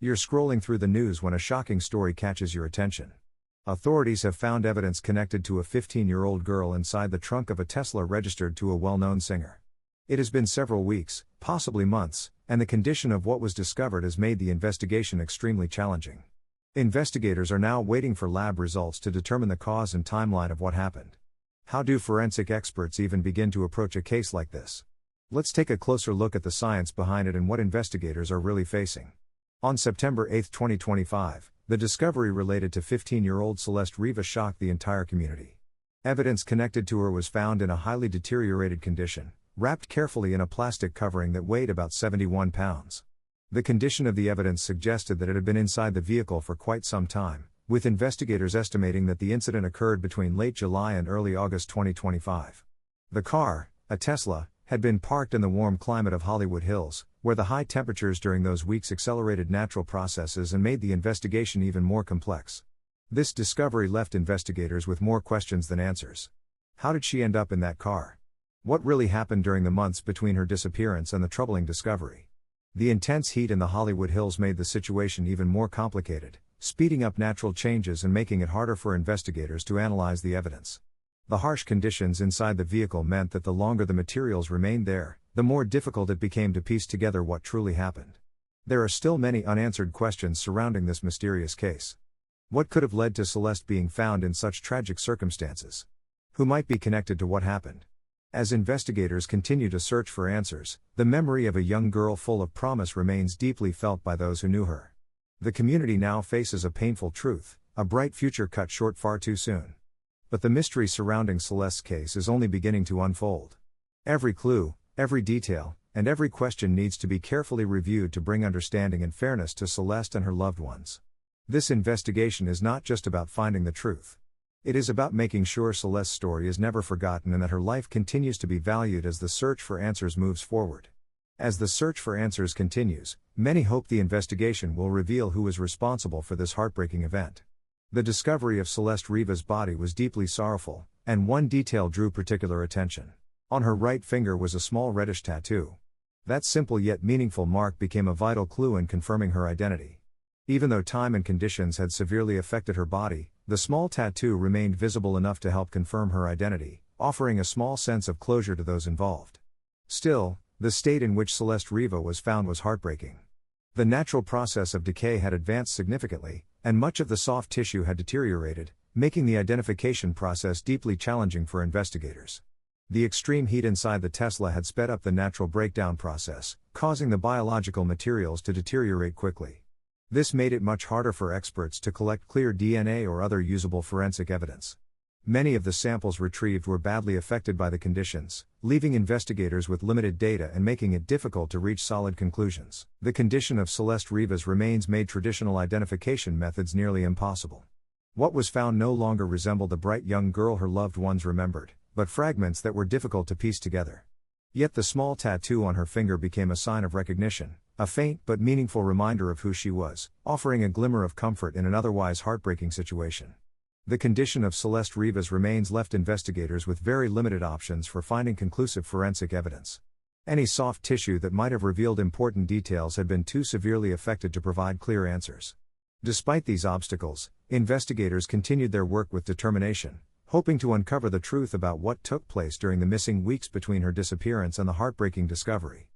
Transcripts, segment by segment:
You're scrolling through the news when a shocking story catches your attention. Authorities have found evidence connected to a 15-year-old girl inside the trunk of a Tesla registered to a well-known singer. It has been several weeks, possibly months, and the condition of what was discovered has made the investigation extremely challenging. Investigators are now waiting for lab results to determine the cause and timeline of what happened. How do forensic experts even begin to approach a case like this? Let's take a closer look at the science behind it and what investigators are really facing. On September 8, 2025, the discovery related to 15-year-old Celeste Rivas shocked the entire community. Evidence connected to her was found in a highly deteriorated condition, wrapped carefully in a plastic covering that weighed about 71 pounds. The condition of the evidence suggested that it had been inside the vehicle for quite some time, with investigators estimating that the incident occurred between late July and early August 2025. The car, a Tesla, had been parked in the warm climate of Hollywood Hills, where the high temperatures during those weeks accelerated natural processes and made the investigation even more complex. This discovery left investigators with more questions than answers. How did she end up in that car? What really happened during the months between her disappearance and the troubling discovery? The intense heat in the Hollywood Hills made the situation even more complicated, speeding up natural changes and making it harder for investigators to analyze the evidence. The harsh conditions inside the vehicle meant that the longer the materials remained there, the more difficult it became to piece together what truly happened. There are still many unanswered questions surrounding this mysterious case. What could have led to Celeste being found in such tragic circumstances? Who might be connected to what happened? As investigators continue to search for answers, the memory of a young girl full of promise remains deeply felt by those who knew her. The community now faces a painful truth: a bright future cut short far too soon. But the mystery surrounding Celeste's case is only beginning to unfold. Every clue, every detail, and every question needs to be carefully reviewed to bring understanding and fairness to Celeste and her loved ones. This investigation is not just about finding the truth. It is about making sure Celeste's story is never forgotten and that her life continues to be valued as the search for answers moves forward. As the search for answers continues, many hope the investigation will reveal who is responsible for this heartbreaking event. The discovery of Celeste Rivas' body was deeply sorrowful, and one detail drew particular attention. On her right finger was a small reddish tattoo. That simple yet meaningful mark became a vital clue in confirming her identity. Even though time and conditions had severely affected her body, the small tattoo remained visible enough to help confirm her identity, offering a small sense of closure to those involved. Still, the state in which Celeste Rivas was found was heartbreaking. The natural process of decay had advanced significantly, and much of the soft tissue had deteriorated, making the identification process deeply challenging for investigators. The extreme heat inside the Tesla had sped up the natural breakdown process, causing the biological materials to deteriorate quickly. This made it much harder for experts to collect clear DNA or other usable forensic evidence. Many of the samples retrieved were badly affected by the conditions, leaving investigators with limited data and making it difficult to reach solid conclusions. The condition of Celeste Rivas' remains made traditional identification methods nearly impossible. What was found no longer resembled the bright young girl her loved ones remembered, but fragments that were difficult to piece together. Yet the small tattoo on her finger became a sign of recognition, a faint but meaningful reminder of who she was, offering a glimmer of comfort in an otherwise heartbreaking situation. The condition of Celeste Rivas' remains left investigators with very limited options for finding conclusive forensic evidence. Any soft tissue that might have revealed important details had been too severely affected to provide clear answers. Despite these obstacles, investigators continued their work with determination, hoping to uncover the truth about what took place during the missing weeks between her disappearance and the heartbreaking discovery.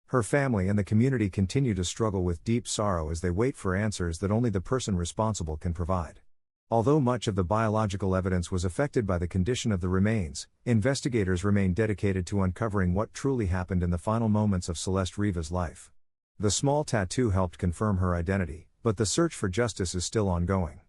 Her family and the community continue to struggle with deep sorrow as they wait for answers that only the person responsible can provide. Although much of the biological evidence was affected by the condition of the remains, investigators remain dedicated to uncovering what truly happened in the final moments of Celeste Rivas' life. The small tattoo helped confirm her identity, but the search for justice is still ongoing.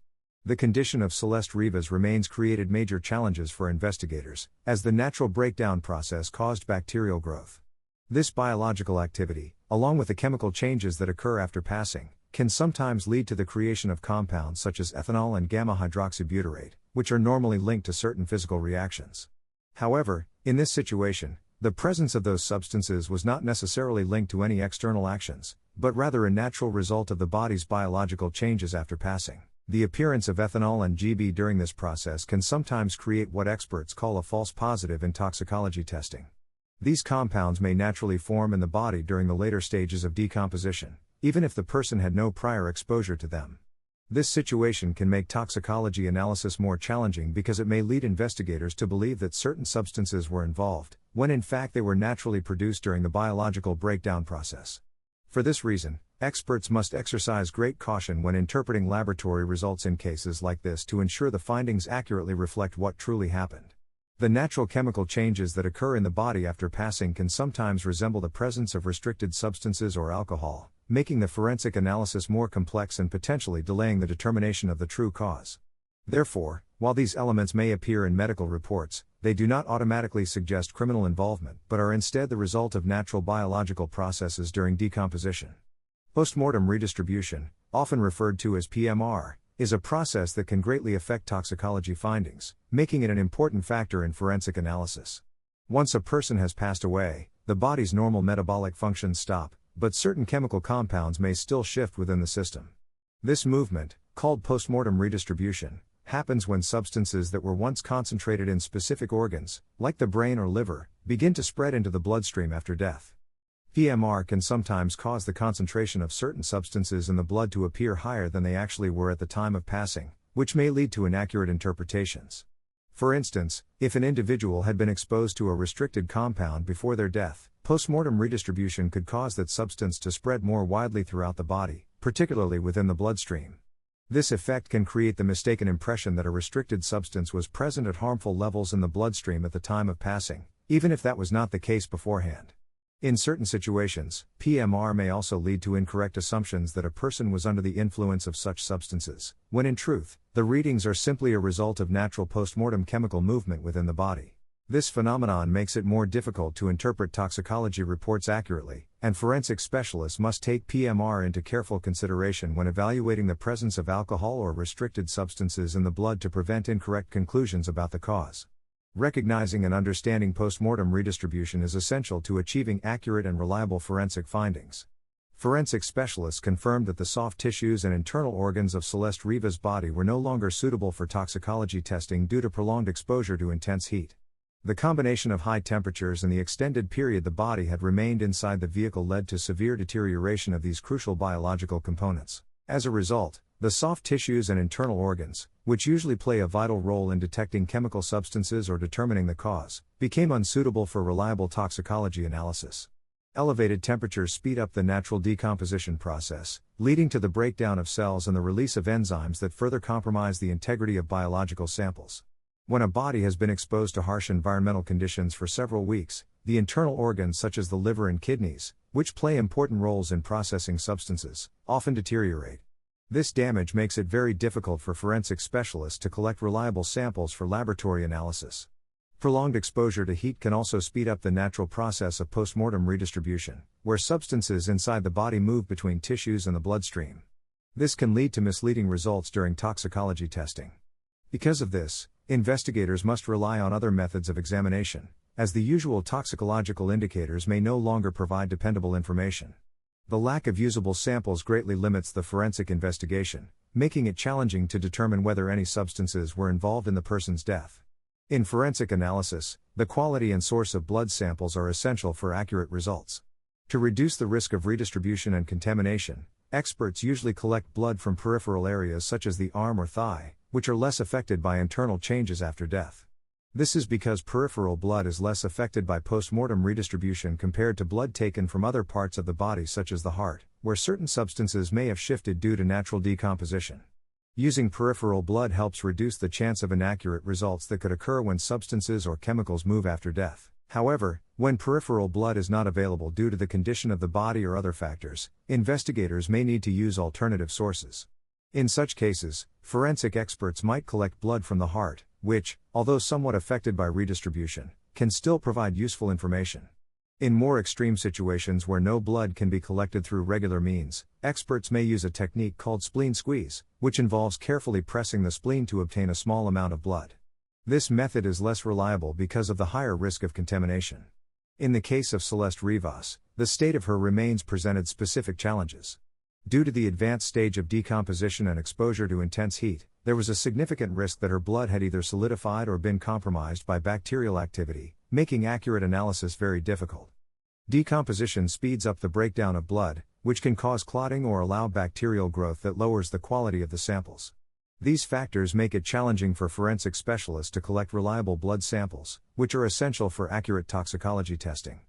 The condition of Celeste Rivas' remains created major challenges for investigators, as the natural breakdown process caused bacterial growth. This biological activity, along with the chemical changes that occur after passing, can sometimes lead to the creation of compounds such as ethanol and gamma-hydroxybutyrate, which are normally linked to certain physical reactions. However, in this situation, the presence of those substances was not necessarily linked to any external actions, but rather a natural result of the body's biological changes after passing. The appearance of ethanol and GB during this process can sometimes create what experts call a false positive in toxicology testing. These compounds may naturally form in the body during the later stages of decomposition, even if the person had no prior exposure to them. This situation can make toxicology analysis more challenging because it may lead investigators to believe that certain substances were involved, when in fact they were naturally produced during the biological breakdown process. For this reason, experts must exercise great caution when interpreting laboratory results in cases like this to ensure the findings accurately reflect what truly happened. The natural chemical changes that occur in the body after passing can sometimes resemble the presence of restricted substances or alcohol, making the forensic analysis more complex and potentially delaying the determination of the true cause. Therefore, while these elements may appear in medical reports, they do not automatically suggest criminal involvement but are instead the result of natural biological processes during decomposition. Postmortem redistribution, often referred to as PMR, is a process that can greatly affect toxicology findings, making it an important factor in forensic analysis. Once a person has passed away, the body's normal metabolic functions stop, but certain chemical compounds may still shift within the system. This movement, called postmortem redistribution, happens when substances that were once concentrated in specific organs, like the brain or liver, begin to spread into the bloodstream after death. PMR can sometimes cause the concentration of certain substances in the blood to appear higher than they actually were at the time of passing, which may lead to inaccurate interpretations. For instance, if an individual had been exposed to a restricted compound before their death, postmortem redistribution could cause that substance to spread more widely throughout the body, particularly within the bloodstream. This effect can create the mistaken impression that a restricted substance was present at harmful levels in the bloodstream at the time of passing, even if that was not the case beforehand. In certain situations, PMR may also lead to incorrect assumptions that a person was under the influence of such substances, when in truth, the readings are simply a result of natural postmortem chemical movement within the body. This phenomenon makes it more difficult to interpret toxicology reports accurately, and forensic specialists must take PMR into careful consideration when evaluating the presence of alcohol or restricted substances in the blood to prevent incorrect conclusions about the cause. Recognizing and understanding postmortem redistribution is essential to achieving accurate and reliable forensic findings. Forensic specialists confirmed that the soft tissues and internal organs of Celeste Rivas' body were no longer suitable for toxicology testing due to prolonged exposure to intense heat. The combination of high temperatures and the extended period the body had remained inside the vehicle led to severe deterioration of these crucial biological components. As a result, the soft tissues and internal organs, which usually play a vital role in detecting chemical substances or determining the cause, became unsuitable for reliable toxicology analysis. Elevated temperatures speed up the natural decomposition process, leading to the breakdown of cells and the release of enzymes that further compromise the integrity of biological samples. When a body has been exposed to harsh environmental conditions for several weeks, the internal organs such as the liver and kidneys, which play important roles in processing substances, often deteriorate. This damage makes it very difficult for forensic specialists to collect reliable samples for laboratory analysis. Prolonged exposure to heat can also speed up the natural process of postmortem redistribution, where substances inside the body move between tissues and the bloodstream. This can lead to misleading results during toxicology testing. Because of this, investigators must rely on other methods of examination, as the usual toxicological indicators may no longer provide dependable information. The lack of usable samples greatly limits the forensic investigation, making it challenging to determine whether any substances were involved in the person's death. In forensic analysis, the quality and source of blood samples are essential for accurate results. To reduce the risk of redistribution and contamination, experts usually collect blood from peripheral areas such as the arm or thigh, which are less affected by internal changes after death. This is because peripheral blood is less affected by postmortem redistribution compared to blood taken from other parts of the body such as the heart, where certain substances may have shifted due to natural decomposition. Using peripheral blood helps reduce the chance of inaccurate results that could occur when substances or chemicals move after death. However, when peripheral blood is not available due to the condition of the body or other factors, investigators may need to use alternative sources. In such cases, forensic experts might collect blood from the heart, which, although somewhat affected by redistribution, can still provide useful information. In more extreme situations where no blood can be collected through regular means, experts may use a technique called spleen squeeze, which involves carefully pressing the spleen to obtain a small amount of blood. This method is less reliable because of the higher risk of contamination. In the case of Celeste Rivas, the state of her remains presented specific challenges. Due to the advanced stage of decomposition and exposure to intense heat, there was a significant risk that her blood had either solidified or been compromised by bacterial activity, making accurate analysis very difficult. Decomposition speeds up the breakdown of blood, which can cause clotting or allow bacterial growth that lowers the quality of the samples. These factors make it challenging for forensic specialists to collect reliable blood samples, which are essential for accurate toxicology testing.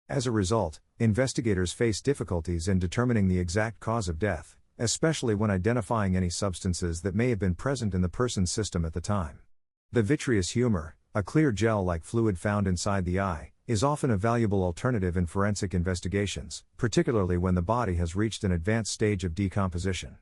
As a result, investigators face difficulties in determining the exact cause of death, especially when identifying any substances that may have been present in the person's system at the time. The vitreous humor, a clear gel-like fluid found inside the eye, is often a valuable alternative in forensic investigations, particularly when the body has reached an advanced stage of decomposition.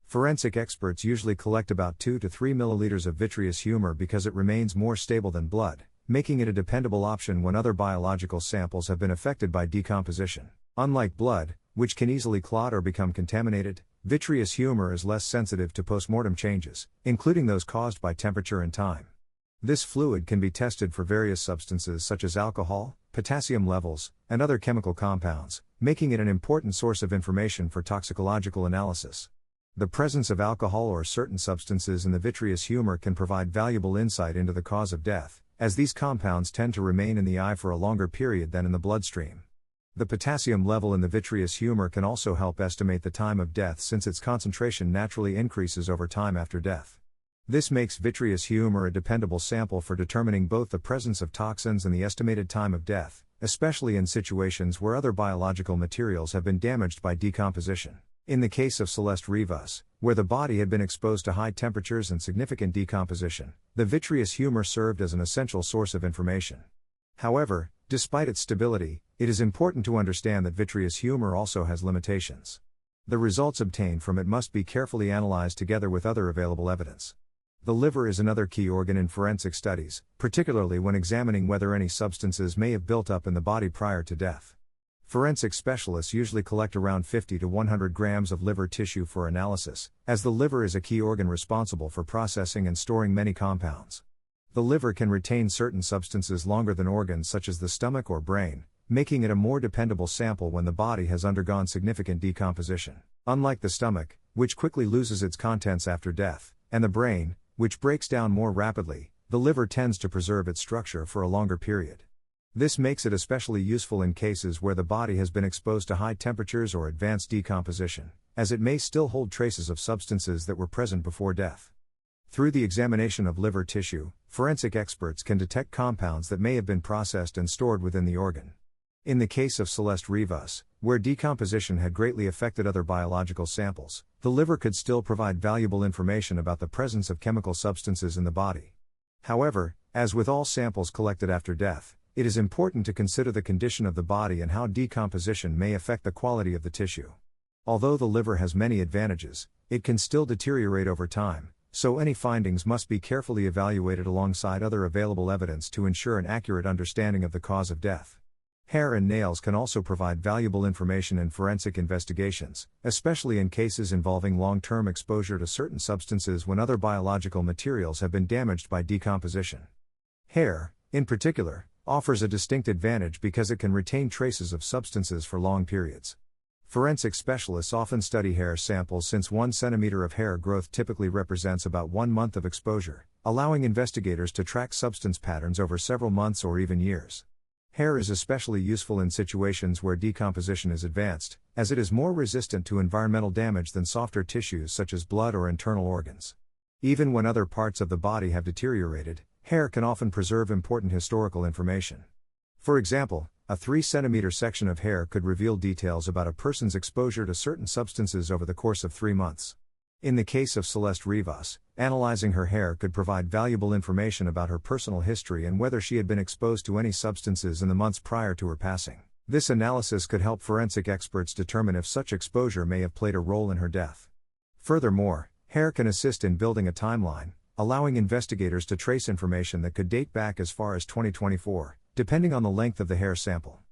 Forensic experts usually collect about 2 to 3 milliliters of vitreous humor because it remains more stable than blood, making it a dependable option when other biological samples have been affected by decomposition. Unlike blood, which can easily clot or become contaminated, vitreous humor is less sensitive to postmortem changes, including those caused by temperature and time. This fluid can be tested for various substances such as alcohol, potassium levels, and other chemical compounds, making it an important source of information for toxicological analysis. The presence of alcohol or certain substances in the vitreous humor can provide valuable insight into the cause of death, as these compounds tend to remain in the eye for a longer period than in the bloodstream. The potassium level in the vitreous humor can also help estimate the time of death since its concentration naturally increases over time after death. This makes vitreous humor a dependable sample for determining both the presence of toxins and the estimated time of death, especially in situations where other biological materials have been damaged by decomposition. In the case of Celeste Rivas, where the body had been exposed to high temperatures and significant decomposition, the vitreous humor served as an essential source of information. However, despite its stability, it is important to understand that vitreous humor also has limitations. The results obtained from it must be carefully analyzed together with other available evidence. The liver is another key organ in forensic studies, particularly when examining whether any substances may have built up in the body prior to death. Forensic specialists usually collect around 50 to 100 grams of liver tissue for analysis, as the liver is a key organ responsible for processing and storing many compounds. The liver can retain certain substances longer than organs such as the stomach or brain, making it a more dependable sample when the body has undergone significant decomposition. Unlike the stomach, which quickly loses its contents after death, and the brain, which breaks down more rapidly, the liver tends to preserve its structure for a longer period. This makes it especially useful in cases where the body has been exposed to high temperatures or advanced decomposition, as it may still hold traces of substances that were present before death. Through the examination of liver tissue, forensic experts can detect compounds that may have been processed and stored within the organ. In the case of Celeste Rivas, where decomposition had greatly affected other biological samples, the liver could still provide valuable information about the presence of chemical substances in the body. However, as with all samples collected after death, it is important to consider the condition of the body and how decomposition may affect the quality of the tissue. Although the liver has many advantages, it can still deteriorate over time, so any findings must be carefully evaluated alongside other available evidence to ensure an accurate understanding of the cause of death. Hair and nails can also provide valuable information in forensic investigations, especially in cases involving long-term exposure to certain substances when other biological materials have been damaged by decomposition. Hair, in particular, offers a distinct advantage because it can retain traces of substances for long periods. Forensic specialists often study hair samples since 1 centimeter of hair growth typically represents about 1 month of exposure, allowing investigators to track substance patterns over several months or even years. Hair is especially useful in situations where decomposition is advanced, as it is more resistant to environmental damage than softer tissues such as blood or internal organs. Even when other parts of the body have deteriorated, hair can often preserve important historical information. For example, a 3 centimeter section of hair could reveal details about a person's exposure to certain substances over the course of 3 months. In the case of Celeste Rivas, analyzing her hair could provide valuable information about her personal history and whether she had been exposed to any substances in the months prior to her passing. This analysis could help forensic experts determine if such exposure may have played a role in her death. Furthermore, hair can assist in building a timeline, allowing investigators to trace information that could date back as far as 2024, depending on the length of the hair sample.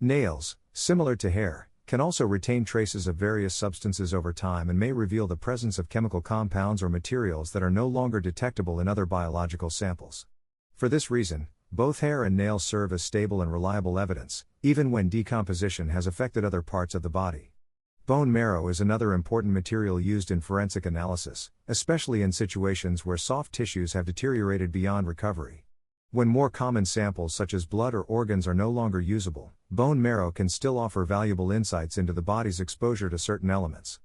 Nails, similar to hair, can also retain traces of various substances over time and may reveal the presence of chemical compounds or materials that are no longer detectable in other biological samples. For this reason, both hair and nails serve as stable and reliable evidence, even when decomposition has affected other parts of the body. Bone marrow is another important material used in forensic analysis, especially in situations where soft tissues have deteriorated beyond recovery. When more common samples such as blood or organs are no longer usable, bone marrow can still offer valuable insights into the body's exposure to certain elements.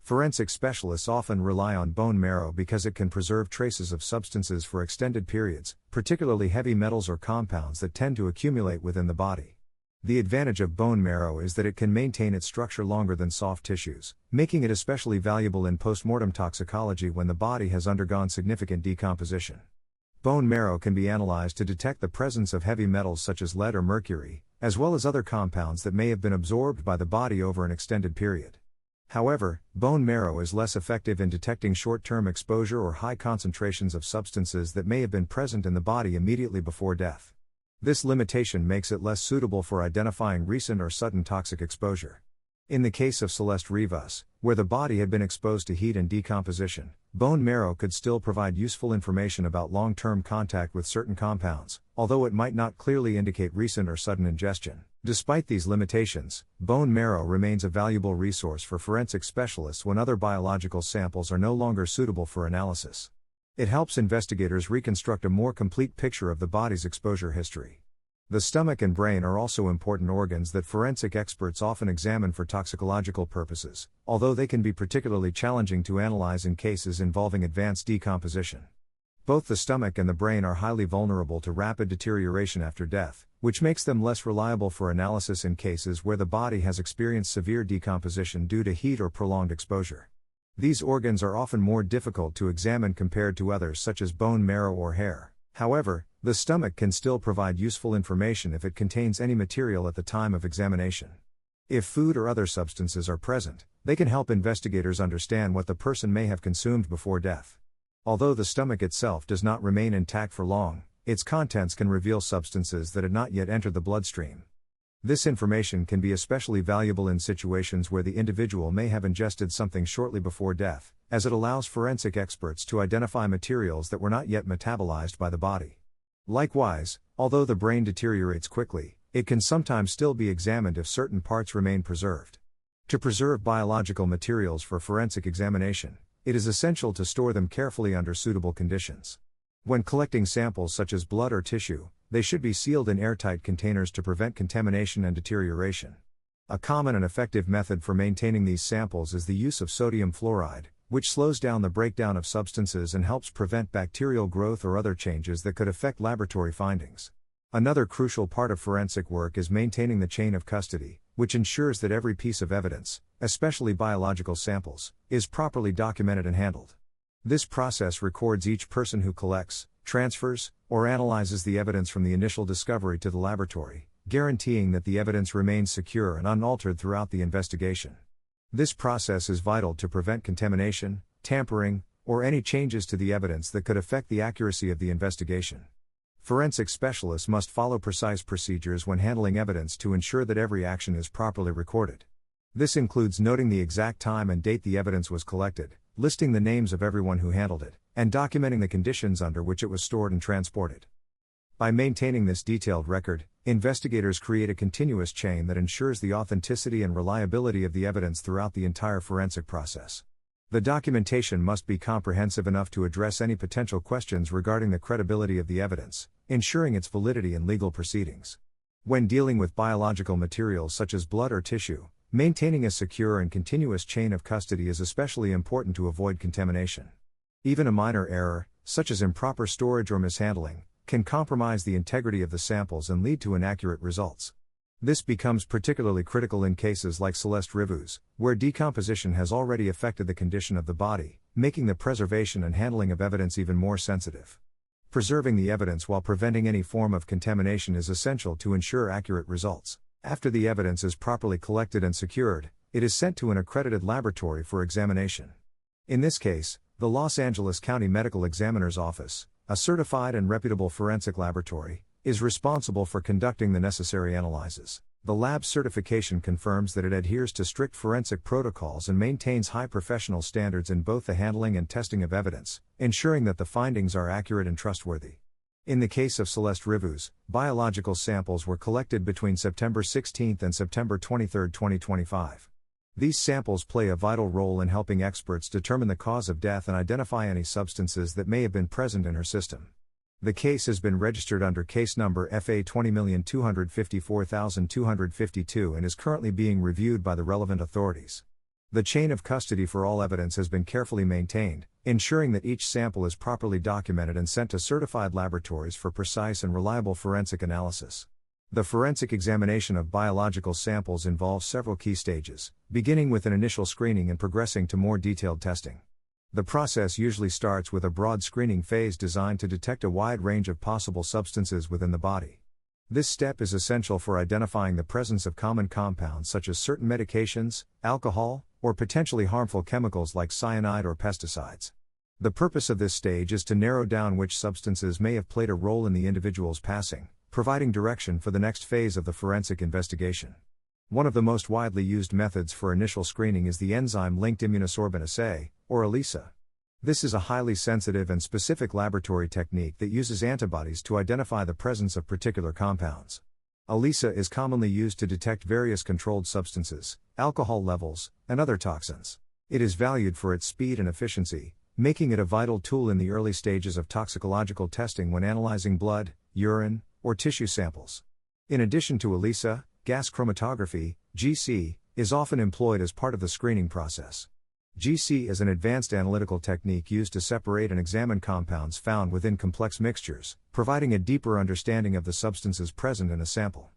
Forensic specialists often rely on bone marrow because it can preserve traces of substances for extended periods, particularly heavy metals or compounds that tend to accumulate within the body. The advantage of bone marrow is that it can maintain its structure longer than soft tissues, making it especially valuable in postmortem toxicology when the body has undergone significant decomposition. Bone marrow can be analyzed to detect the presence of heavy metals such as lead or mercury, as well as other compounds that may have been absorbed by the body over an extended period. However, bone marrow is less effective in detecting short-term exposure or high concentrations of substances that may have been present in the body immediately before death. This limitation makes it less suitable for identifying recent or sudden toxic exposure. In the case of Celeste Rivas, where the body had been exposed to heat and decomposition, bone marrow could still provide useful information about long-term contact with certain compounds, although it might not clearly indicate recent or sudden ingestion. Despite these limitations, bone marrow remains a valuable resource for forensic specialists when other biological samples are no longer suitable for analysis. It helps investigators reconstruct a more complete picture of the body's exposure history. The stomach and brain are also important organs that forensic experts often examine for toxicological purposes, although they can be particularly challenging to analyze in cases involving advanced decomposition. Both the stomach and the brain are highly vulnerable to rapid deterioration after death, which makes them less reliable for analysis in cases where the body has experienced severe decomposition due to heat or prolonged exposure. These organs are often more difficult to examine compared to others such as bone marrow or hair. However, the stomach can still provide useful information if it contains any material at the time of examination. If food or other substances are present, they can help investigators understand what the person may have consumed before death. Although the stomach itself does not remain intact for long, its contents can reveal substances that had not yet entered the bloodstream. This information can be especially valuable in situations where the individual may have ingested something shortly before death, as it allows forensic experts to identify materials that were not yet metabolized by the body. Likewise, although the brain deteriorates quickly, it can sometimes still be examined if certain parts remain preserved. To preserve biological materials for forensic examination, it is essential to store them carefully under suitable conditions. When collecting samples such as blood or tissue, they should be sealed in airtight containers to prevent contamination and deterioration. A common and effective method for maintaining these samples is the use of sodium fluoride, which slows down the breakdown of substances and helps prevent bacterial growth or other changes that could affect laboratory findings. Another crucial part of forensic work is maintaining the chain of custody, which ensures that every piece of evidence, especially biological samples, is properly documented and handled. This process records each person who collects, transfers, or analyzes the evidence from the initial discovery to the laboratory, guaranteeing that the evidence remains secure and unaltered throughout the investigation. This process is vital to prevent contamination, tampering, or any changes to the evidence that could affect the accuracy of the investigation. Forensic specialists must follow precise procedures when handling evidence to ensure that every action is properly recorded. This includes noting the exact time and date the evidence was collected, listing the names of everyone who handled it, and documenting the conditions under which it was stored and transported. By maintaining this detailed record, investigators create a continuous chain that ensures the authenticity and reliability of the evidence throughout the entire forensic process. The documentation must be comprehensive enough to address any potential questions regarding the credibility of the evidence, ensuring its validity in legal proceedings. When dealing with biological materials such as blood or tissue, maintaining a secure and continuous chain of custody is especially important to avoid contamination. Even a minor error, such as improper storage or mishandling, can compromise the integrity of the samples and lead to inaccurate results. This becomes particularly critical in cases like Celeste Rivas, where decomposition has already affected the condition of the body, making the preservation and handling of evidence even more sensitive. Preserving the evidence while preventing any form of contamination is essential to ensure accurate results. After the evidence is properly collected and secured, it is sent to an accredited laboratory for examination. In this case, the Los Angeles County Medical Examiner's Office, a certified and reputable forensic laboratory, is responsible for conducting the necessary analyses. The lab's certification confirms that it adheres to strict forensic protocols and maintains high professional standards in both the handling and testing of evidence, ensuring that the findings are accurate and trustworthy. In the case of Celeste Rivas, biological samples were collected between September 16 and September 23, 2025. These samples play a vital role in helping experts determine the cause of death and identify any substances that may have been present in her system. The case has been registered under case number FA 20254252 and is currently being reviewed by the relevant authorities. The chain of custody for all evidence has been carefully maintained, ensuring that each sample is properly documented and sent to certified laboratories for precise and reliable forensic analysis. The forensic examination of biological samples involves several key stages, beginning with an initial screening and progressing to more detailed testing. The process usually starts with a broad screening phase designed to detect a wide range of possible substances within the body. This step is essential for identifying the presence of common compounds such as certain medications, alcohol, or potentially harmful chemicals like cyanide or pesticides. The purpose of this stage is to narrow down which substances may have played a role in the individual's passing, providing direction for the next phase of the forensic investigation. One of the most widely used methods for initial screening is the enzyme-linked immunosorbent assay, or ELISA. This is a highly sensitive and specific laboratory technique that uses antibodies to identify the presence of particular compounds. ELISA is commonly used to detect various controlled substances, alcohol levels, and other toxins. It is valued for its speed and efficiency, making it a vital tool in the early stages of toxicological testing when analyzing blood, urine, or tissue samples. In addition to ELISA, gas chromatography, GC, is often employed as part of the screening process. GC is an advanced analytical technique used to separate and examine compounds found within complex mixtures, providing a deeper understanding of the substances present in a sample.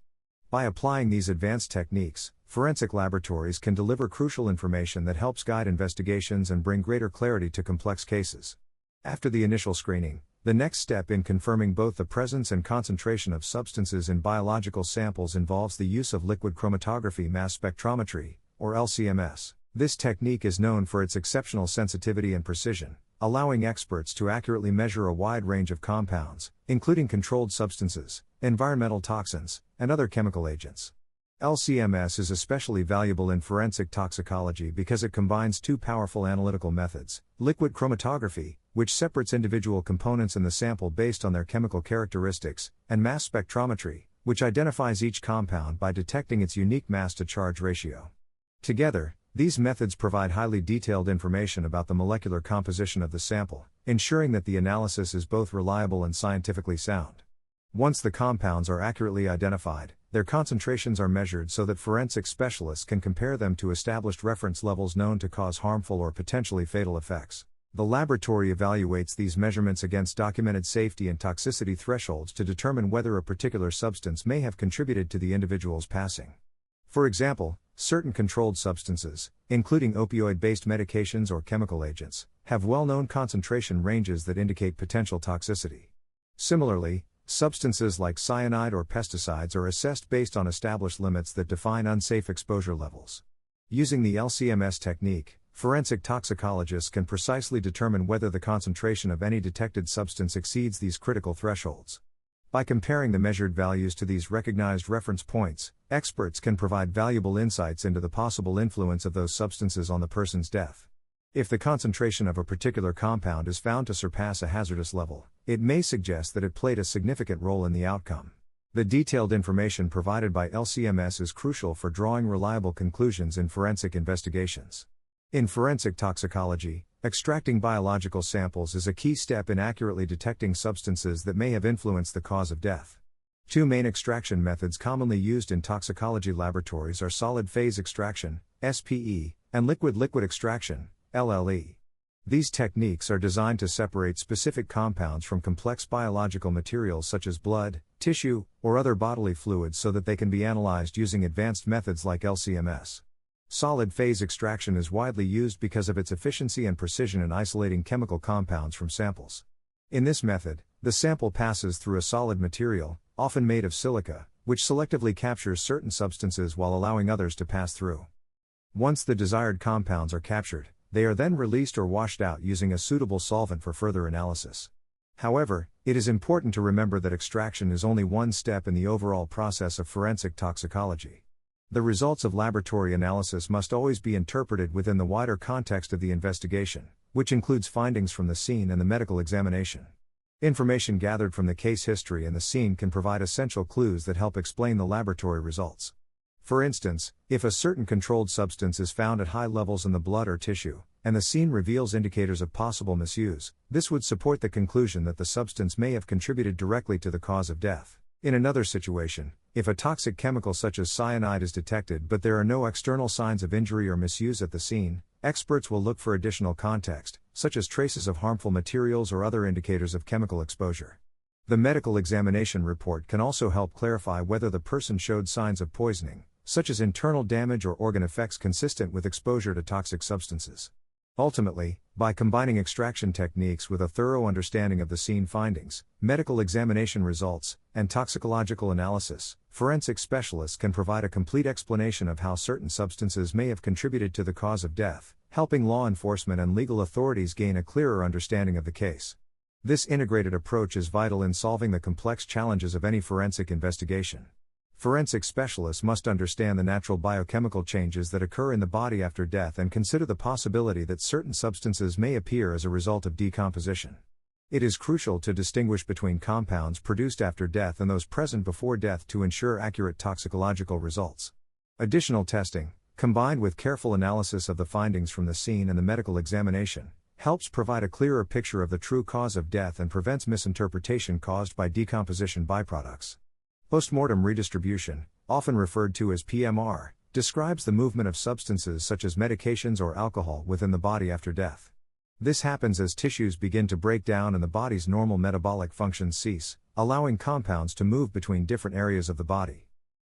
By applying these advanced techniques, forensic laboratories can deliver crucial information that helps guide investigations and bring greater clarity to complex cases. After the initial screening, the next step in confirming both the presence and concentration of substances in biological samples involves the use of liquid chromatography mass spectrometry, or LCMS. This technique is known for its exceptional sensitivity and precision, allowing experts to accurately measure a wide range of compounds, including controlled substances, environmental toxins, and other chemical agents. LCMS is especially valuable in forensic toxicology because it combines two powerful analytical methods: liquid chromatography, which separates individual components in the sample based on their chemical characteristics, and mass spectrometry, which identifies each compound by detecting its unique mass-to-charge ratio. Together, these methods provide highly detailed information about the molecular composition of the sample, ensuring that the analysis is both reliable and scientifically sound. Once the compounds are accurately identified, their concentrations are measured so that forensic specialists can compare them to established reference levels known to cause harmful or potentially fatal effects. The laboratory evaluates these measurements against documented safety and toxicity thresholds to determine whether a particular substance may have contributed to the individual's passing. For example, certain controlled substances, including opioid-based medications or chemical agents, have well-known concentration ranges that indicate potential toxicity. Similarly, substances like cyanide or pesticides are assessed based on established limits that define unsafe exposure levels. Using the LCMS technique, forensic toxicologists can precisely determine whether the concentration of any detected substance exceeds these critical thresholds. By comparing the measured values to these recognized reference points, experts can provide valuable insights into the possible influence of those substances on the person's death. If the concentration of a particular compound is found to surpass a hazardous level, it may suggest that it played a significant role in the outcome. The detailed information provided by LCMS is crucial for drawing reliable conclusions in forensic investigations. In forensic toxicology, extracting biological samples is a key step in accurately detecting substances that may have influenced the cause of death. Two main extraction methods commonly used in toxicology laboratories are solid phase extraction, SPE, and liquid-liquid extraction, LLE. These techniques are designed to separate specific compounds from complex biological materials such as blood, tissue, or other bodily fluids so that they can be analyzed using advanced methods like LCMS. Solid phase extraction is widely used because of its efficiency and precision in isolating chemical compounds from samples. In this method, the sample passes through a solid material, often made of silica, which selectively captures certain substances while allowing others to pass through. Once the desired compounds are captured, they are then released or washed out using a suitable solvent for further analysis. However, it is important to remember that extraction is only one step in the overall process of forensic toxicology. The results of laboratory analysis must always be interpreted within the wider context of the investigation, which includes findings from the scene and the medical examination. Information gathered from the case history and the scene can provide essential clues that help explain the laboratory results. For instance, if a certain controlled substance is found at high levels in the blood or tissue, and the scene reveals indicators of possible misuse, this would support the conclusion that the substance may have contributed directly to the cause of death. In another situation, if a toxic chemical such as cyanide is detected but there are no external signs of injury or misuse at the scene, experts will look for additional context, such as traces of harmful materials or other indicators of chemical exposure. The medical examination report can also help clarify whether the person showed signs of poisoning, such as internal damage or organ effects consistent with exposure to toxic substances. Ultimately, by combining extraction techniques with a thorough understanding of the scene findings, medical examination results, and toxicological analysis, forensic specialists can provide a complete explanation of how certain substances may have contributed to the cause of death, helping law enforcement and legal authorities gain a clearer understanding of the case. This integrated approach is vital in solving the complex challenges of any forensic investigation. Forensic specialists must understand the natural biochemical changes that occur in the body after death and consider the possibility that certain substances may appear as a result of decomposition. It is crucial to distinguish between compounds produced after death and those present before death to ensure accurate toxicological results. Additional testing, combined with careful analysis of the findings from the scene and the medical examination, helps provide a clearer picture of the true cause of death and prevents misinterpretation caused by decomposition byproducts. Postmortem redistribution, often referred to as PMR, describes the movement of substances such as medications or alcohol within the body after death. This happens as tissues begin to break down and the body's normal metabolic functions cease, allowing compounds to move between different areas of the body.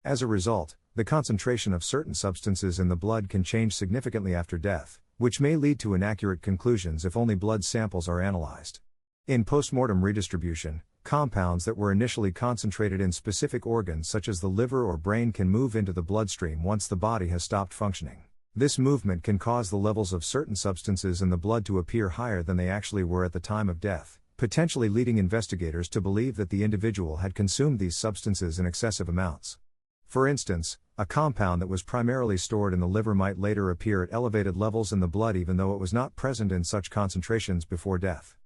As a result, the concentration of certain substances in the blood can change significantly after death, which may lead to inaccurate conclusions if only blood samples are analyzed. In postmortem redistribution, compounds that were initially concentrated in specific organs such as the liver or brain can move into the bloodstream once the body has stopped functioning. This movement can cause the levels of certain substances in the blood to appear higher than they actually were at the time of death, potentially leading investigators to believe that the individual had consumed these substances in excessive amounts. For instance, a compound that was primarily stored in the liver might later appear at elevated levels in the blood even though it was not present in such concentrations before death.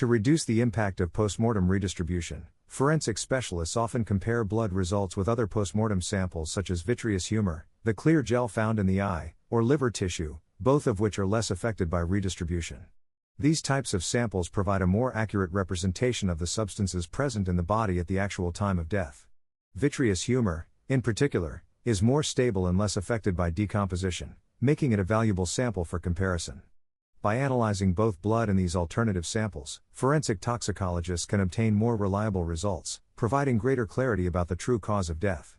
To reduce the impact of postmortem redistribution, forensic specialists often compare blood results with other postmortem samples such as vitreous humor, the clear gel found in the eye, or liver tissue, both of which are less affected by redistribution. These types of samples provide a more accurate representation of the substances present in the body at the actual time of death. Vitreous humor, in particular, is more stable and less affected by decomposition, making it a valuable sample for comparison. By analyzing both blood and these alternative samples, forensic toxicologists can obtain more reliable results, providing greater clarity about the true cause of death.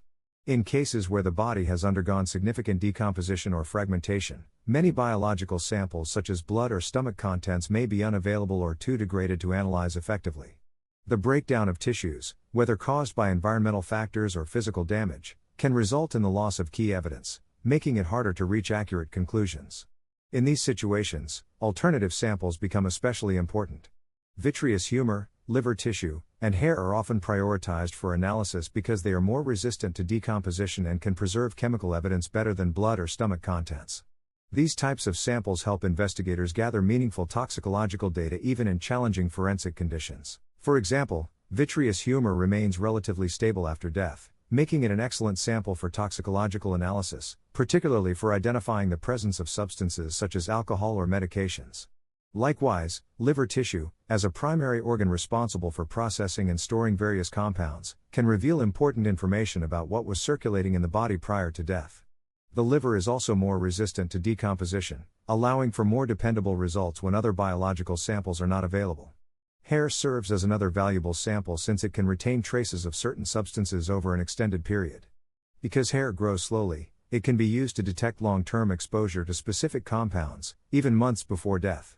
In cases where the body has undergone significant decomposition or fragmentation, many biological samples such as blood or stomach contents may be unavailable or too degraded to analyze effectively. The breakdown of tissues, whether caused by environmental factors or physical damage, can result in the loss of key evidence, making it harder to reach accurate conclusions. In these situations, alternative samples become especially important. Vitreous humor, liver tissue, and hair are often prioritized for analysis because they are more resistant to decomposition and can preserve chemical evidence better than blood or stomach contents. These types of samples help investigators gather meaningful toxicological data even in challenging forensic conditions. For example, vitreous humor remains relatively stable after death, making it an excellent sample for toxicological analysis, particularly for identifying the presence of substances such as alcohol or medications. Likewise, liver tissue, as a primary organ responsible for processing and storing various compounds, can reveal important information about what was circulating in the body prior to death. The liver is also more resistant to decomposition, allowing for more dependable results when other biological samples are not available. Hair serves as another valuable sample since it can retain traces of certain substances over an extended period. Because hair grows slowly, it can be used to detect long-term exposure to specific compounds, even months before death.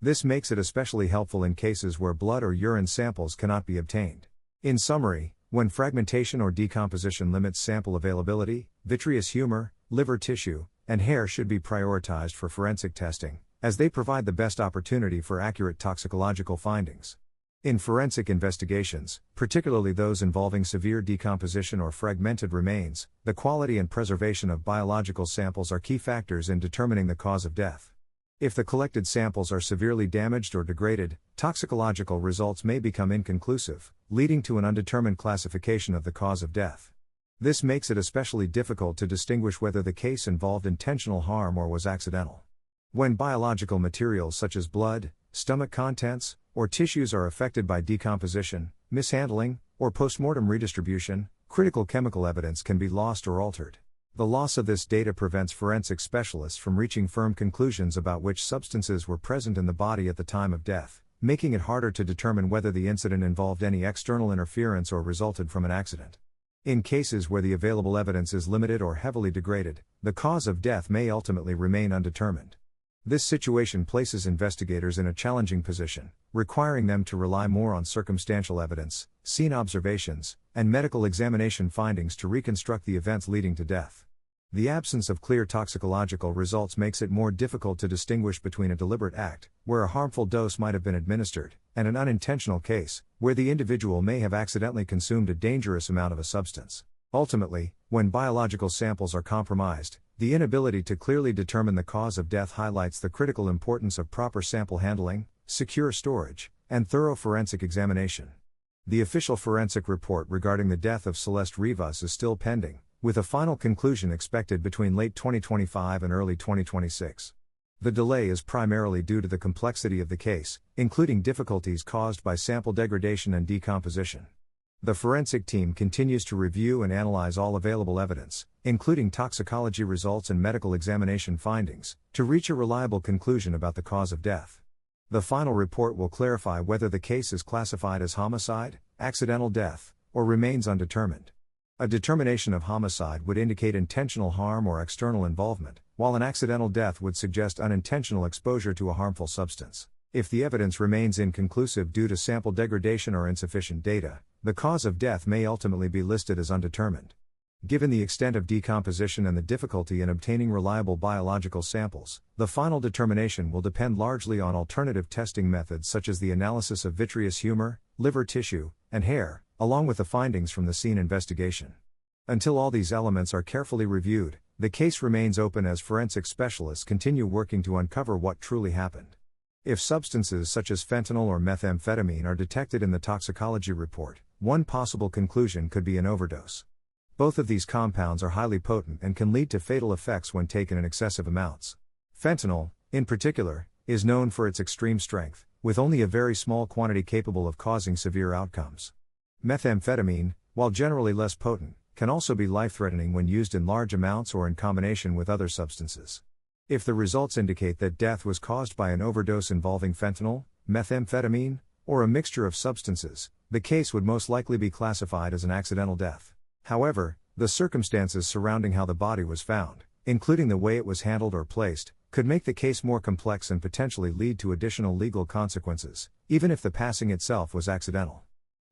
This makes it especially helpful in cases where blood or urine samples cannot be obtained. In summary, when fragmentation or decomposition limits sample availability, vitreous humor, liver tissue, and hair should be prioritized for forensic testing, as they provide the best opportunity for accurate toxicological findings. In forensic investigations, particularly those involving severe decomposition or fragmented remains, the quality and preservation of biological samples are key factors in determining the cause of death. If the collected samples are severely damaged or degraded, toxicological results may become inconclusive, leading to an undetermined classification of the cause of death. This makes it especially difficult to distinguish whether the case involved intentional harm or was accidental. When biological materials such as blood, stomach contents, or tissues are affected by decomposition, mishandling, or postmortem redistribution, critical chemical evidence can be lost or altered. The loss of this data prevents forensic specialists from reaching firm conclusions about which substances were present in the body at the time of death, making it harder to determine whether the incident involved any external interference or resulted from an accident. In cases where the available evidence is limited or heavily degraded, the cause of death may ultimately remain undetermined. This situation places investigators in a challenging position, requiring them to rely more on circumstantial evidence, scene observations, and medical examination findings to reconstruct the events leading to death. The absence of clear toxicological results makes it more difficult to distinguish between a deliberate act, where a harmful dose might have been administered, and an unintentional case, where the individual may have accidentally consumed a dangerous amount of a substance. Ultimately, when biological samples are compromised, the inability to clearly determine the cause of death highlights the critical importance of proper sample handling, secure storage, and thorough forensic examination. The official forensic report regarding the death of Celeste Rivas is still pending, with a final conclusion expected between late 2025 and early 2026. The delay is primarily due to the complexity of the case, including difficulties caused by sample degradation and decomposition. The forensic team continues to review and analyze all available evidence, including toxicology results and medical examination findings, to reach a reliable conclusion about the cause of death. The final report will clarify whether the case is classified as homicide, accidental death, or remains undetermined. A determination of homicide would indicate intentional harm or external involvement, while an accidental death would suggest unintentional exposure to a harmful substance. If the evidence remains inconclusive due to sample degradation or insufficient data, the cause of death may ultimately be listed as undetermined. Given the extent of decomposition and the difficulty in obtaining reliable biological samples, the final determination will depend largely on alternative testing methods such as the analysis of vitreous humor, liver tissue, and hair, along with the findings from the scene investigation. Until all these elements are carefully reviewed, the case remains open as forensic specialists continue working to uncover what truly happened. If substances such as fentanyl or methamphetamine are detected in the toxicology report, one possible conclusion could be an overdose. Both of these compounds are highly potent and can lead to fatal effects when taken in excessive amounts. Fentanyl, in particular, is known for its extreme strength, with only a very small quantity capable of causing severe outcomes. Methamphetamine, while generally less potent, can also be life-threatening when used in large amounts or in combination with other substances. If the results indicate that death was caused by an overdose involving fentanyl, methamphetamine, or a mixture of substances, the case would most likely be classified as an accidental death. However, the circumstances surrounding how the body was found, including the way it was handled or placed, could make the case more complex and potentially lead to additional legal consequences, even if the passing itself was accidental.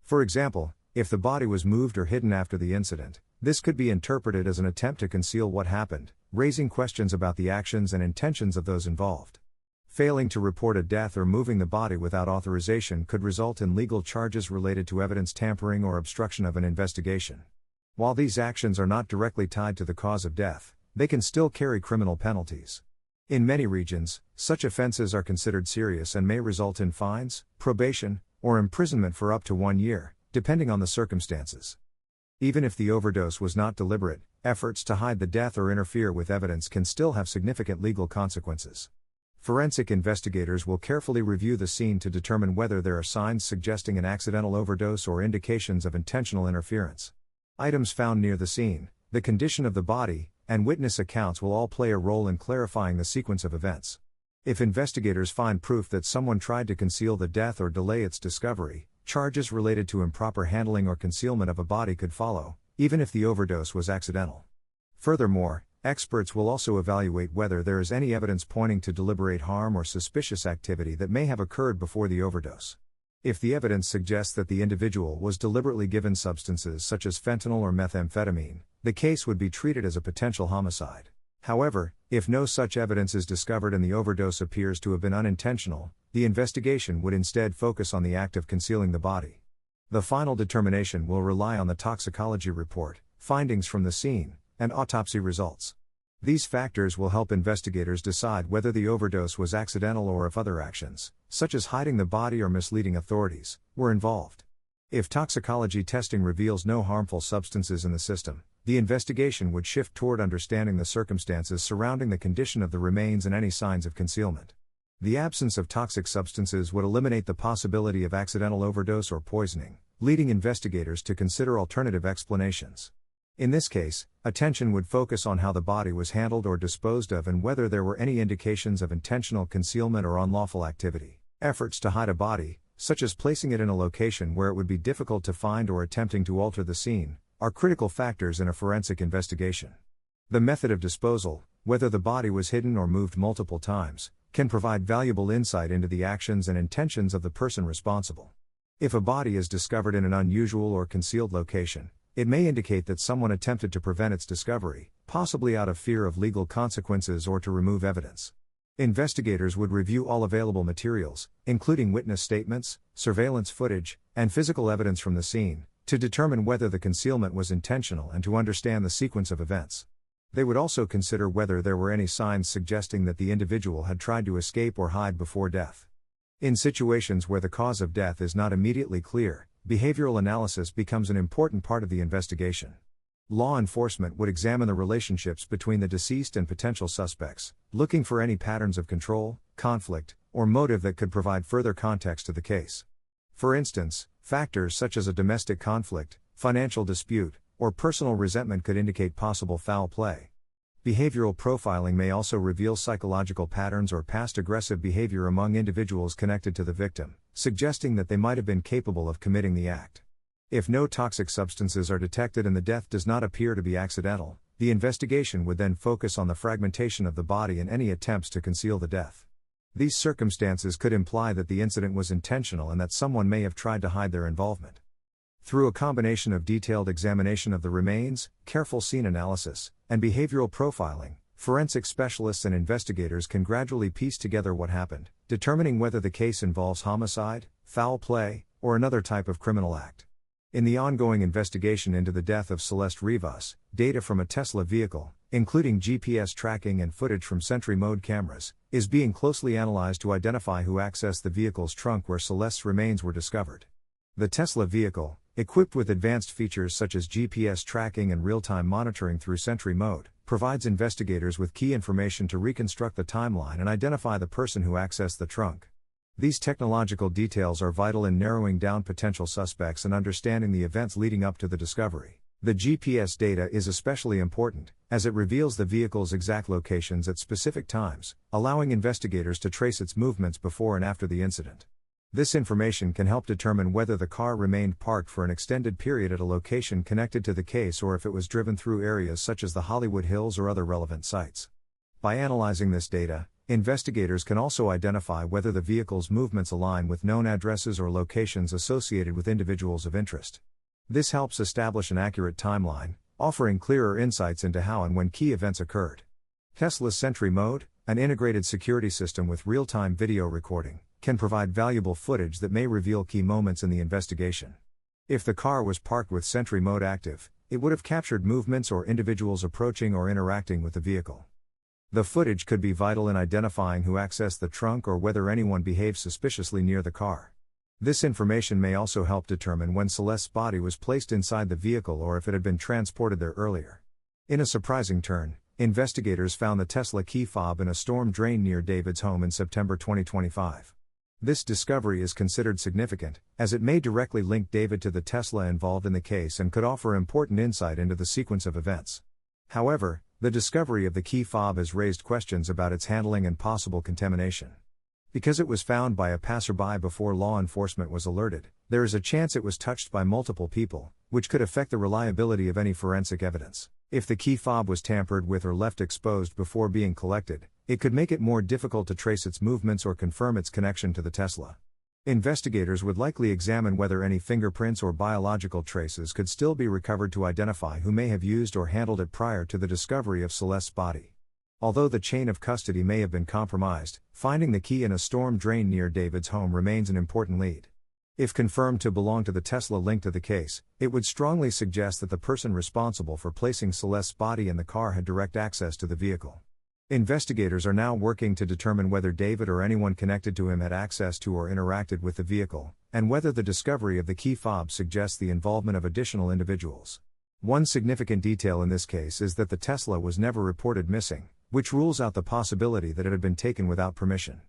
For example, if the body was moved or hidden after the incident, this could be interpreted as an attempt to conceal what happened, raising questions about the actions and intentions of those involved. Failing to report a death or moving the body without authorization could result in legal charges related to evidence tampering or obstruction of an investigation. While these actions are not directly tied to the cause of death, they can still carry criminal penalties. In many regions, such offenses are considered serious and may result in fines, probation, or imprisonment for up to 1 year, depending on the circumstances. Even if the overdose was not deliberate, efforts to hide the death or interfere with evidence can still have significant legal consequences. Forensic investigators will carefully review the scene to determine whether there are signs suggesting an accidental overdose or indications of intentional interference. Items found near the scene, the condition of the body, and witness accounts will all play a role in clarifying the sequence of events. If investigators find proof that someone tried to conceal the death or delay its discovery, charges related to improper handling or concealment of a body could follow, even if the overdose was accidental. Furthermore, experts will also evaluate whether there is any evidence pointing to deliberate harm or suspicious activity that may have occurred before the overdose. If the evidence suggests that the individual was deliberately given substances such as fentanyl or methamphetamine, the case would be treated as a potential homicide. However, if no such evidence is discovered and the overdose appears to have been unintentional, the investigation would instead focus on the act of concealing the body. The final determination will rely on the toxicology report, findings from the scene, and autopsy results. These factors will help investigators decide whether the overdose was accidental or if other actions, such as hiding the body or misleading authorities, were involved. If toxicology testing reveals no harmful substances in the system, the investigation would shift toward understanding the circumstances surrounding the condition of the remains and any signs of concealment. The absence of toxic substances would eliminate the possibility of accidental overdose or poisoning, leading investigators to consider alternative explanations. In this case, attention would focus on how the body was handled or disposed of and whether there were any indications of intentional concealment or unlawful activity. Efforts to hide a body, such as placing it in a location where it would be difficult to find or attempting to alter the scene, are critical factors in a forensic investigation. The method of disposal, whether the body was hidden or moved multiple times, can provide valuable insight into the actions and intentions of the person responsible. If a body is discovered in an unusual or concealed location, it may indicate that someone attempted to prevent its discovery, possibly out of fear of legal consequences or to remove evidence. Investigators would review all available materials, including witness statements, surveillance footage, and physical evidence from the scene, to determine whether the concealment was intentional and to understand the sequence of events. They would also consider whether there were any signs suggesting that the individual had tried to escape or hide before death. In situations where the cause of death is not immediately clear, behavioral analysis becomes an important part of the investigation. Law enforcement would examine the relationships between the deceased and potential suspects, looking for any patterns of control, conflict, or motive that could provide further context to the case. For instance, factors such as a domestic conflict, financial dispute, or personal resentment could indicate possible foul play. Behavioral profiling may also reveal psychological patterns or past aggressive behavior among individuals connected to the victim, suggesting that they might have been capable of committing the act. If no toxic substances are detected and the death does not appear to be accidental, the investigation would then focus on the fragmentation of the body and any attempts to conceal the death. These circumstances could imply that the incident was intentional and that someone may have tried to hide their involvement. Through a combination of detailed examination of the remains, careful scene analysis, and behavioral profiling, forensic specialists and investigators can gradually piece together what happened, determining whether the case involves homicide, foul play, or another type of criminal act. In the ongoing investigation into the death of Celeste Rivas, data from a Tesla vehicle, including GPS tracking and footage from Sentry Mode cameras, is being closely analyzed to identify who accessed the vehicle's trunk where Celeste's remains were discovered. The Tesla vehicle, equipped with advanced features such as GPS tracking and real-time monitoring through Sentry Mode, provides investigators with key information to reconstruct the timeline and identify the person who accessed the trunk. These technological details are vital in narrowing down potential suspects and understanding the events leading up to the discovery. The GPS data is especially important, as it reveals the vehicle's exact locations at specific times, allowing investigators to trace its movements before and after the incident. This information can help determine whether the car remained parked for an extended period at a location connected to the case or if it was driven through areas such as the Hollywood Hills or other relevant sites. By analyzing this data, investigators can also identify whether the vehicle's movements align with known addresses or locations associated with individuals of interest. This helps establish an accurate timeline, offering clearer insights into how and when key events occurred. Tesla's Sentry Mode, an integrated security system with real-time video recording, can provide valuable footage that may reveal key moments in the investigation. If the car was parked with Sentry Mode active, it would have captured movements or individuals approaching or interacting with the vehicle. The footage could be vital in identifying who accessed the trunk or whether anyone behaved suspiciously near the car. This information may also help determine when Celeste's body was placed inside the vehicle or if it had been transported there earlier. In a surprising turn, investigators found the Tesla key fob in a storm drain near David's home in September 2025. This discovery is considered significant, as it may directly link David to the Tesla involved in the case and could offer important insight into the sequence of events. However, the discovery of the key fob has raised questions about its handling and possible contamination. Because it was found by a passerby before law enforcement was alerted, there is a chance it was touched by multiple people, which could affect the reliability of any forensic evidence. If the key fob was tampered with or left exposed before being collected, it could make it more difficult to trace its movements or confirm its connection to the Tesla. Investigators would likely examine whether any fingerprints or biological traces could still be recovered to identify who may have used or handled it prior to the discovery of Celeste's body. Although the chain of custody may have been compromised, finding the key in a storm drain near David's home remains an important lead. If confirmed to belong to the Tesla linked to the case, it would strongly suggest that the person responsible for placing Celeste's body in the car had direct access to the vehicle. Investigators are now working to determine whether David or anyone connected to him had access to or interacted with the vehicle, and whether the discovery of the key fob suggests the involvement of additional individuals. One significant detail in this case is that the Tesla was never reported missing, which rules out the possibility that it had been taken without permission.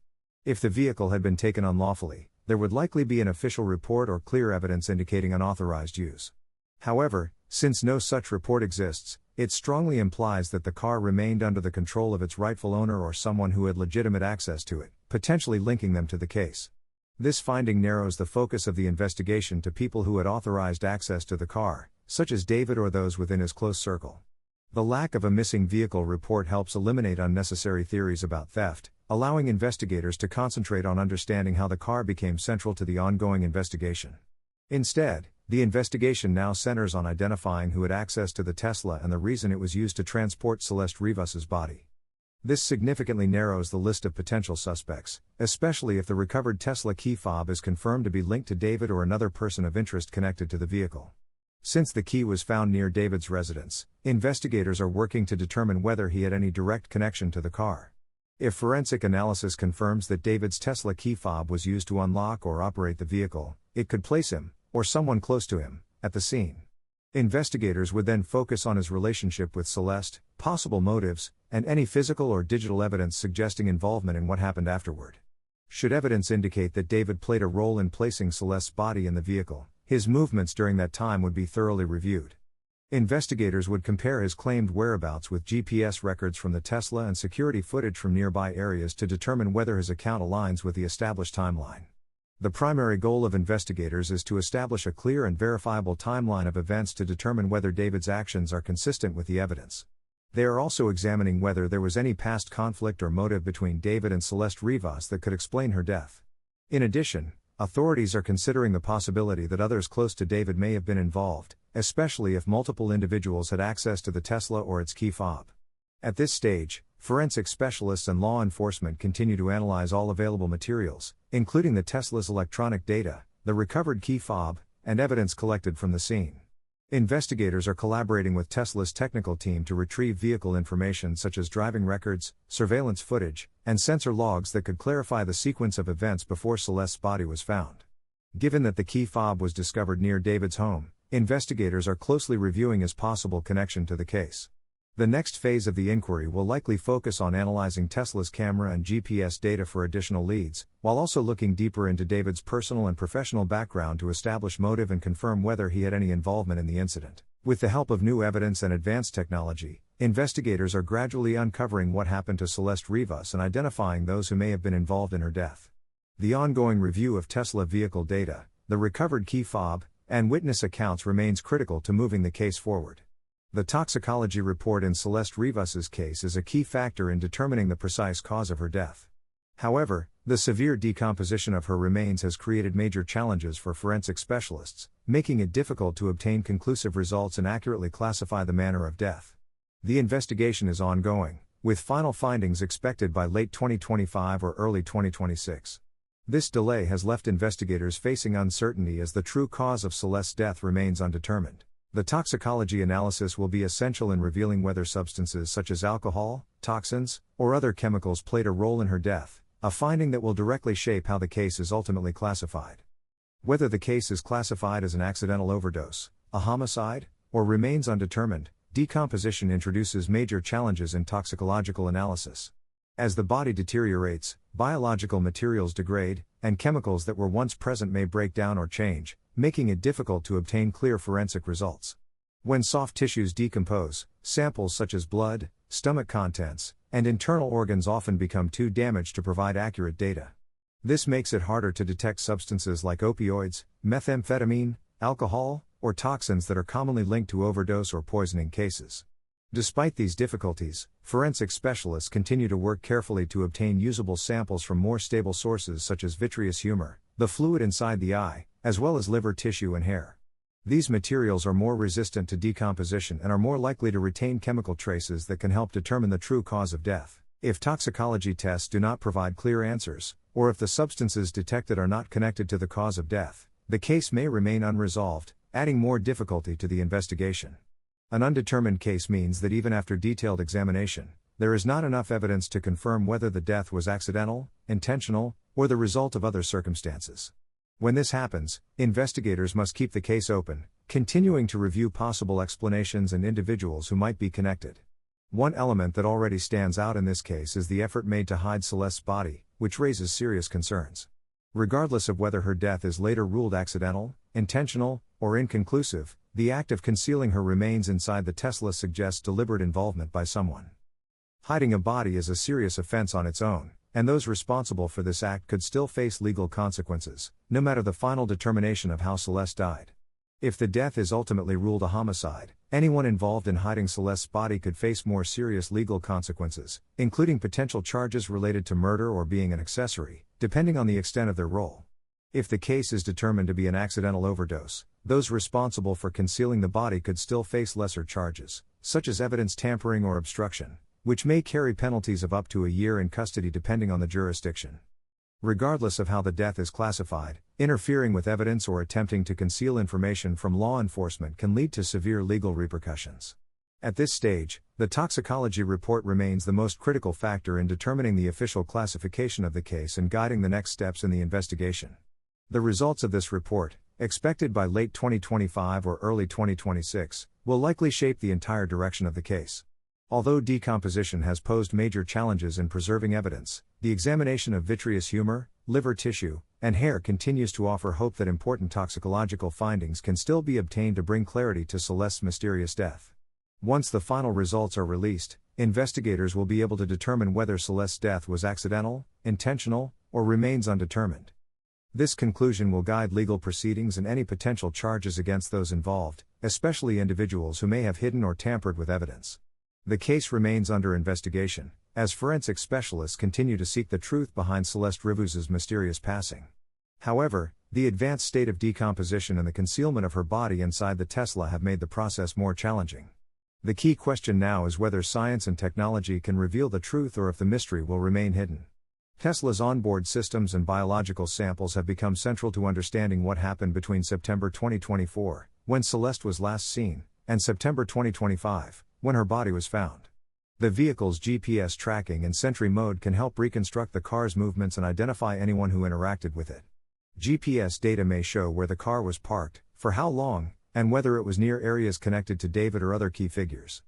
If the vehicle had been taken unlawfully, there would likely be an official report or clear evidence indicating unauthorized use. However, since no such report exists, it strongly implies that the car remained under the control of its rightful owner or someone who had legitimate access to it, potentially linking them to the case. This finding narrows the focus of the investigation to people who had authorized access to the car, such as David or those within his close circle. The lack of a missing vehicle report helps eliminate unnecessary theories about theft, allowing investigators to concentrate on understanding how the car became central to the ongoing investigation. Instead, the investigation now centers on identifying who had access to the Tesla and the reason it was used to transport Celeste Rivas's body. This significantly narrows the list of potential suspects, especially if the recovered Tesla key fob is confirmed to be linked to David or another person of interest connected to the vehicle. Since the key was found near David's residence, investigators are working to determine whether he had any direct connection to the car. If forensic analysis confirms that David's Tesla key fob was used to unlock or operate the vehicle, it could place him, or someone close to him, at the scene. Investigators would then focus on his relationship with Celeste, possible motives, and any physical or digital evidence suggesting involvement in what happened afterward. Should evidence indicate that David played a role in placing Celeste's body in the vehicle, his movements during that time would be thoroughly reviewed. Investigators would compare his claimed whereabouts with GPS records from the Tesla and security footage from nearby areas to determine whether his account aligns with the established timeline. The primary goal of investigators is to establish a clear and verifiable timeline of events to determine whether David's actions are consistent with the evidence. They are also examining whether there was any past conflict or motive between David and Celeste Rivas that could explain her death. In addition, authorities are considering the possibility that others close to David may have been involved, especially if multiple individuals had access to the Tesla or its key fob. At this stage, forensic specialists and law enforcement continue to analyze all available materials, including the Tesla's electronic data, the recovered key fob, and evidence collected from the scene. Investigators are collaborating with Tesla's technical team to retrieve vehicle information such as driving records, surveillance footage, and sensor logs that could clarify the sequence of events before Celeste's body was found. Given that the key fob was discovered near David's home, investigators are closely reviewing his possible connection to the case. The next phase of the inquiry will likely focus on analyzing Tesla's camera and GPS data for additional leads, while also looking deeper into David's personal and professional background to establish motive and confirm whether he had any involvement in the incident. With the help of new evidence and advanced technology, investigators are gradually uncovering what happened to Celeste Rivas and identifying those who may have been involved in her death. The ongoing review of Tesla vehicle data, the recovered key fob, and witness accounts remains critical to moving the case forward. The toxicology report in Celeste Rivas's case is a key factor in determining the precise cause of her death. However, the severe decomposition of her remains has created major challenges for forensic specialists, making it difficult to obtain conclusive results and accurately classify the manner of death. The investigation is ongoing, with final findings expected by late 2025 or early 2026. This delay has left investigators facing uncertainty as the true cause of Celeste's death remains undetermined. The toxicology analysis will be essential in revealing whether substances such as alcohol, toxins, or other chemicals played a role in her death, a finding that will directly shape how the case is ultimately classified. Whether the case is classified as an accidental overdose, a homicide, or remains undetermined, decomposition introduces major challenges in toxicological analysis. As the body deteriorates, biological materials degrade, and chemicals that were once present may break down or change, making it difficult to obtain clear forensic results. When soft tissues decompose, samples such as blood, stomach contents, and internal organs often become too damaged to provide accurate data. This makes it harder to detect substances like opioids, methamphetamine, alcohol, or toxins that are commonly linked to overdose or poisoning cases. Despite these difficulties, forensic specialists continue to work carefully to obtain usable samples from more stable sources such as vitreous humor, the fluid inside the eye, as well as liver tissue and hair. These materials are more resistant to decomposition and are more likely to retain chemical traces that can help determine the true cause of death. If toxicology tests do not provide clear answers, or if the substances detected are not connected to the cause of death, the case may remain unresolved, adding more difficulty to the investigation. An undetermined case means that even after detailed examination, there is not enough evidence to confirm whether the death was accidental, intentional, or the result of other circumstances. When this happens, investigators must keep the case open, continuing to review possible explanations and individuals who might be connected. One element that already stands out in this case is the effort made to hide Celeste's body, which raises serious concerns. Regardless of whether her death is later ruled accidental, intentional, or inconclusive, the act of concealing her remains inside the Tesla suggests deliberate involvement by someone. Hiding a body is a serious offense on its own, and those responsible for this act could still face legal consequences, no matter the final determination of how Celeste died. If the death is ultimately ruled a homicide, anyone involved in hiding Celeste's body could face more serious legal consequences, including potential charges related to murder or being an accessory, depending on the extent of their role. If the case is determined to be an accidental overdose, those responsible for concealing the body could still face lesser charges, such as evidence tampering or obstruction, which may carry penalties of up to a year in custody depending on the jurisdiction. Regardless of how the death is classified, interfering with evidence or attempting to conceal information from law enforcement can lead to severe legal repercussions. At this stage, the toxicology report remains the most critical factor in determining the official classification of the case and guiding the next steps in the investigation. The results of this report, expected by late 2025 or early 2026, will likely shape the entire direction of the case. Although decomposition has posed major challenges in preserving evidence, the examination of vitreous humor, liver tissue, and hair continues to offer hope that important toxicological findings can still be obtained to bring clarity to Celeste's mysterious death. Once the final results are released, investigators will be able to determine whether Celeste's death was accidental, intentional, or remains undetermined. This conclusion will guide legal proceedings and any potential charges against those involved, especially individuals who may have hidden or tampered with evidence. The case remains under investigation, as forensic specialists continue to seek the truth behind Celeste Rivas' mysterious passing. However, the advanced state of decomposition and the concealment of her body inside the Tesla have made the process more challenging. The key question now is whether science and technology can reveal the truth or if the mystery will remain hidden. Tesla's onboard systems and biological samples have become central to understanding what happened between September 2024, when Celeste was last seen, and September 2025, when her body was found. The vehicle's GPS tracking and sentry mode can help reconstruct the car's movements and identify anyone who interacted with it. GPS data may show where the car was parked, for how long, and whether it was near areas connected to David or other key figures.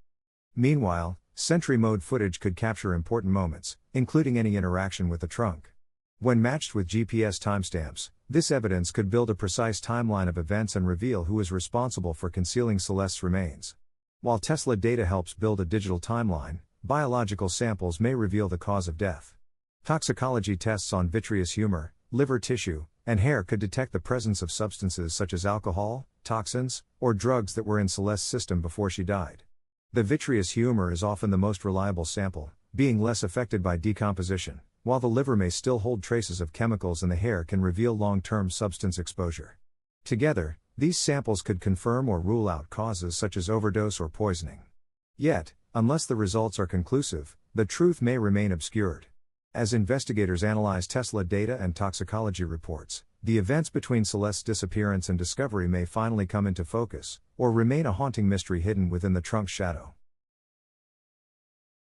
Meanwhile, sentry mode footage could capture important moments, including any interaction with the trunk. When matched with GPS timestamps, this evidence could build a precise timeline of events and reveal who is responsible for concealing Celeste's remains. While Tesla data helps build a digital timeline, biological samples may reveal the cause of death. Toxicology tests on vitreous humor, liver tissue, and hair could detect the presence of substances such as alcohol, toxins, or drugs that were in Celeste's system before she died. The vitreous humor is often the most reliable sample, being less affected by decomposition, while the liver may still hold traces of chemicals and the hair can reveal long-term substance exposure. Together, these samples could confirm or rule out causes such as overdose or poisoning. Yet, unless the results are conclusive, the truth may remain obscured. As investigators analyze Tesla data and toxicology reports, the events between Celeste's disappearance and discovery may finally come into focus, or remain a haunting mystery hidden within the trunk's shadow.